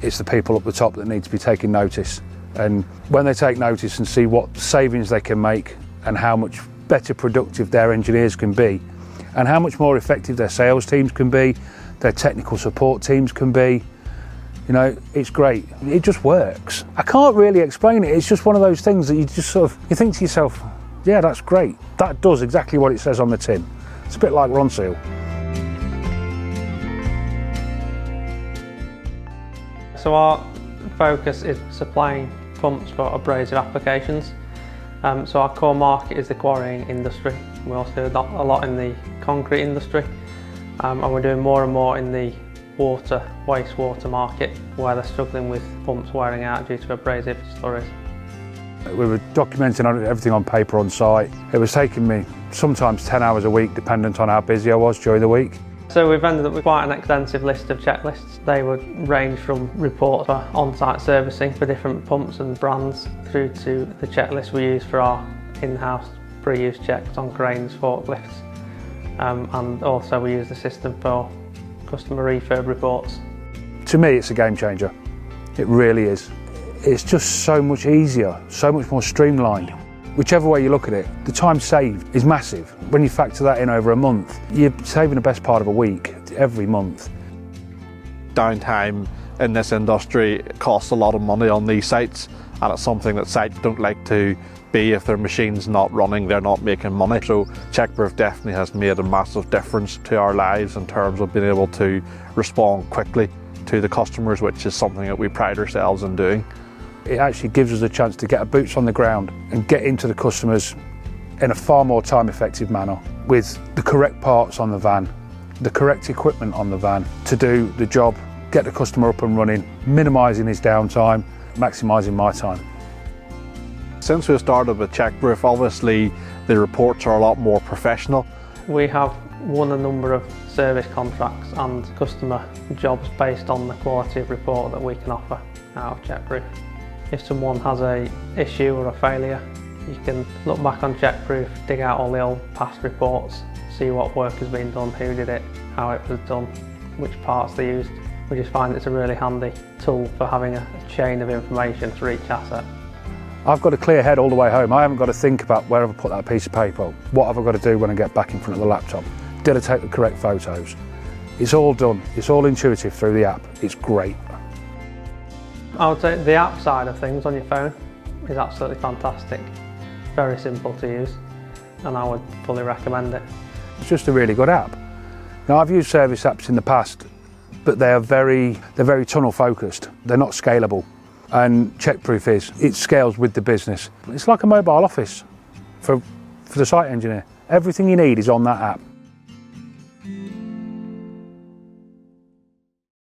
It's the people up the top that need to be taking notice. And when they take notice and see what savings they can make and how much better productive their engineers can be and how much more effective their sales teams can be, their technical support teams can be, you know, it's great. It just works. I can't really explain it. It's just one of those things that you just sort of, you think to yourself, yeah, that's great. That does exactly what it says on the tin. It's a bit like Ronseal. So our focus is supplying pumps for abrasive applications. So our core market is the quarrying industry. We also do a lot in the concrete industry, and we're doing more and more in the wastewater market, where they're struggling with pumps wearing out due to abrasive slurries. We were documenting everything on paper on site. It was taking me sometimes 10 hours a week, dependent on how busy I was during the week. So we've ended up with quite an extensive list of checklists. They would range from reports for on-site servicing for different pumps and brands through to the checklist we use for our in-house pre-use checks on cranes, forklifts, and also we use the system for customer refurb reports. To me, it's a game changer. It really is. It's just so much easier, so much more streamlined. Whichever way you look at it, the time saved is massive. When you factor that in over a month, you're saving the best part of a week every month. Downtime in this industry costs a lot of money on these sites, and it's something that sites don't like to be. If their machine's not running, they're not making money. So CheckProof definitely has made a massive difference to our lives in terms of being able to respond quickly to the customers, which is something that we pride ourselves in doing. It actually gives us a chance to get our boots on the ground and get into the customers in a far more time-effective manner with the correct parts on the van, the correct equipment on the van to do the job, get the customer up and running, minimising his downtime, maximising my time. Since we started with CheckProof, obviously the reports are a lot more professional. We have won a number of service contracts and customer jobs based on the quality of report that we can offer out of CheckProof. If someone has an issue or a failure, you can look back on CheckProof, dig out all the old past reports, see what work has been done, who did it, how it was done, which parts they used. We just find it's a really handy tool for having a chain of information for each asset. I've got a clear head all the way home. I haven't got to think about where have I put that piece of paper. What have I got to do when I get back in front of the laptop? Did I take the correct photos? It's all done. It's all intuitive through the app. It's great. I would say the app side of things on your phone is absolutely fantastic. Very simple to use, and I would fully recommend it. It's just a really good app. Now, I've used service apps in the past, but they're very tunnel focused. They're not scalable. And CheckProof is. It scales with the business. It's like a mobile office for the site engineer. Everything you need is on that app.